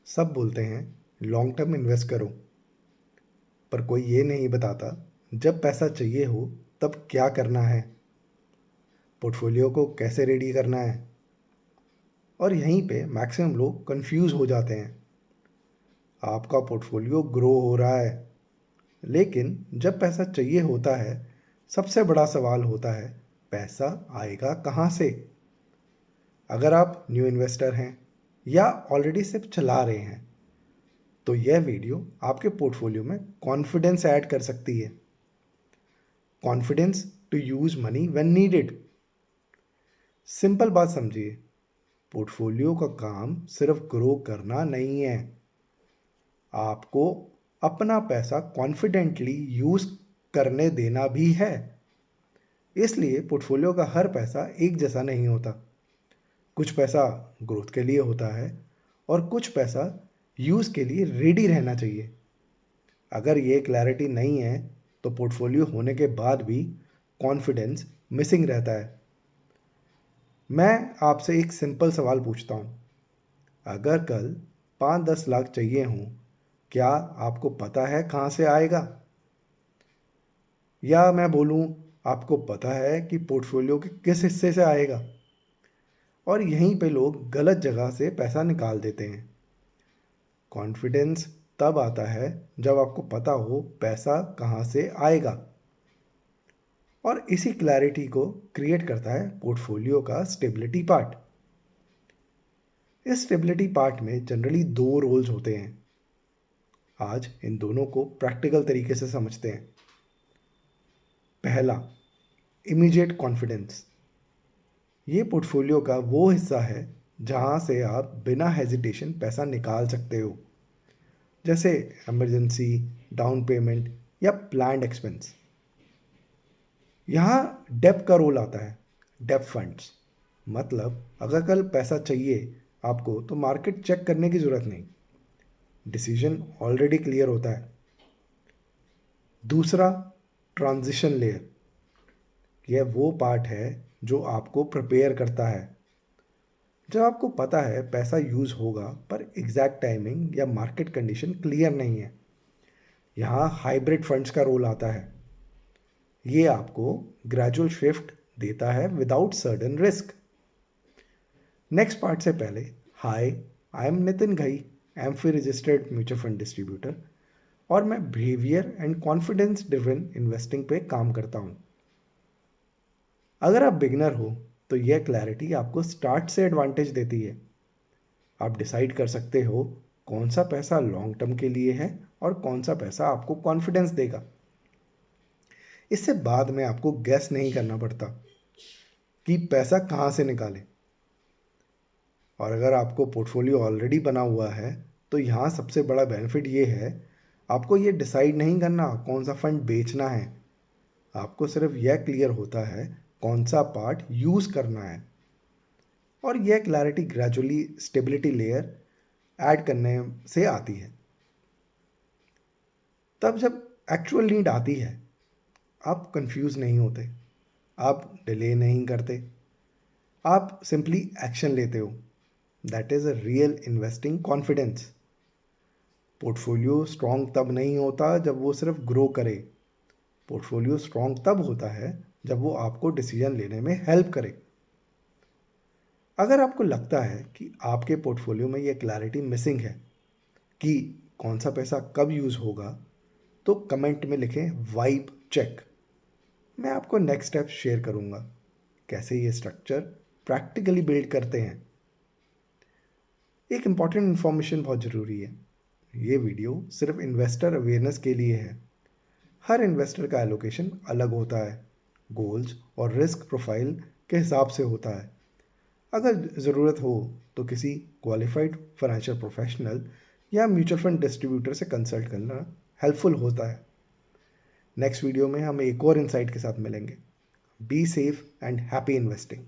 सब बोलते हैं लॉन्ग टर्म इन्वेस्ट करो, पर कोई ये नहीं बताता जब पैसा चाहिए हो तब क्या करना है, पोर्टफोलियो को कैसे रेडी करना है। और यहीं पे मैक्सिमम लोग कंफ्यूज हो जाते हैं। आपका पोर्टफोलियो ग्रो हो रहा है, लेकिन जब पैसा चाहिए होता है सबसे बड़ा सवाल होता है पैसा आएगा कहाँ से। अगर आप न्यू इन्वेस्टर हैं या ऑलरेडी सिर्फ चला रहे हैं तो यह वीडियो आपके पोर्टफोलियो में कॉन्फिडेंस ऐड कर सकती है। Confidence to use money when needed. Simple बात समझिए, पोर्टफोलियो का काम सिर्फ ग्रो करना नहीं है, आपको अपना पैसा कॉन्फिडेंटली यूज करने देना भी है। इसलिए पोर्टफोलियो का हर पैसा एक जैसा नहीं होता। कुछ पैसा ग्रोथ के लिए होता है और कुछ पैसा यूज़ के लिए रेडी रहना चाहिए। अगर ये क्लैरिटी नहीं है तो पोर्टफोलियो होने के बाद भी कॉन्फिडेंस मिसिंग रहता है। मैं आपसे एक सिंपल सवाल पूछता हूँ, अगर कल 5-10 लाख चाहिए हों, क्या आपको पता है कहाँ से आएगा? या मैं बोलूँ, आपको पता है कि पोर्टफोलियो के किस हिस्से से आएगा? और यहीं पे लोग गलत जगह से पैसा निकाल देते हैं। कॉन्फिडेंस तब आता है जब आपको पता हो पैसा कहाँ से आएगा, और इसी क्लैरिटी को क्रिएट करता है पोर्टफोलियो का स्टेबिलिटी पार्ट। इस स्टेबिलिटी पार्ट में जनरली 2 रोल्स होते हैं। आज इन दोनों को प्रैक्टिकल तरीके से समझते हैं। पहला, इमीडिएट कॉन्फिडेंस। ये पोर्टफोलियो का वो हिस्सा है जहाँ से आप बिना हेजिटेशन पैसा निकाल सकते हो, जैसे इमरजेंसी, डाउन पेमेंट या प्लान्ड एक्सपेंस। यहाँ डेप्थ का रोल आता है। डेप्थ फंड्स मतलब अगर कल पैसा चाहिए आपको तो मार्केट चेक करने की ज़रूरत नहीं, डिसीजन ऑलरेडी क्लियर होता है। दूसरा, ट्रांजिशन लेयर। यह वो पार्ट है जो आपको प्रिपेयर करता है। जब आपको पता है पैसा यूज़ होगा पर एग्जैक्ट टाइमिंग या मार्केट कंडीशन क्लियर नहीं है, यहाँ हाइब्रिड फंड्स का रोल आता है। ये आपको ग्रेजुअल शिफ्ट देता है without certain risk. Next part से पहले, hi, I am Nitin Ghai, AMFI registered mutual fund distributor, और मैं behaviour and confidence driven investing पे काम करता हूँ। अगर आप बिगिनर हो तो यह क्लैरिटी आपको स्टार्ट से एडवांटेज देती है। आप डिसाइड कर सकते हो कौन सा पैसा लॉन्ग टर्म के लिए है और कौन सा पैसा आपको कॉन्फिडेंस देगा। इससे बाद में आपको गैस नहीं करना पड़ता कि पैसा कहाँ से निकालें। और अगर आपको पोर्टफोलियो ऑलरेडी बना हुआ है तो यहाँ सबसे बड़ा बेनिफिट ये है, आपको ये डिसाइड नहीं करना कौन सा फंड बेचना है। आपको सिर्फ यह क्लियर होता है कौन सा पार्ट यूज़ करना है, और यह clarity gradually stability layer add करने से आती है। तब जब एक्चुअल नीड आती है आप कंफ्यूज नहीं होते, आप डिले नहीं करते, आप सिंपली एक्शन लेते हो। That is a real investing confidence. Portfolio strong तब नहीं होता जब वो सिर्फ ग्रो करे, पोर्टफोलियो स्ट्रॉन्ग तब होता है जब वो आपको डिसीजन लेने में हेल्प करे। अगर आपको लगता है कि आपके पोर्टफोलियो में ये क्लैरिटी मिसिंग है कि कौन सा पैसा कब यूज़ होगा, तो कमेंट में लिखें वाइब चेक। मैं आपको नेक्स्ट स्टेप शेयर करूँगा, कैसे ये स्ट्रक्चर प्रैक्टिकली बिल्ड करते हैं। एक इम्पॉर्टेंट इन्फॉर्मेशन बहुत ज़रूरी है, ये वीडियो सिर्फ इन्वेस्टर अवेयरनेस के लिए है। हर इन्वेस्टर का एलोकेशन अलग होता है, गोल्स और रिस्क प्रोफाइल के हिसाब से होता है। अगर ज़रूरत हो तो किसी क्वालिफाइड फाइनेंशियल प्रोफेशनल या म्यूचुअल फंड डिस्ट्रीब्यूटर से कंसल्ट करना हेल्पफुल होता है। नेक्स्ट वीडियो में हम एक और इंसाइट के साथ मिलेंगे। Be safe and happy investing.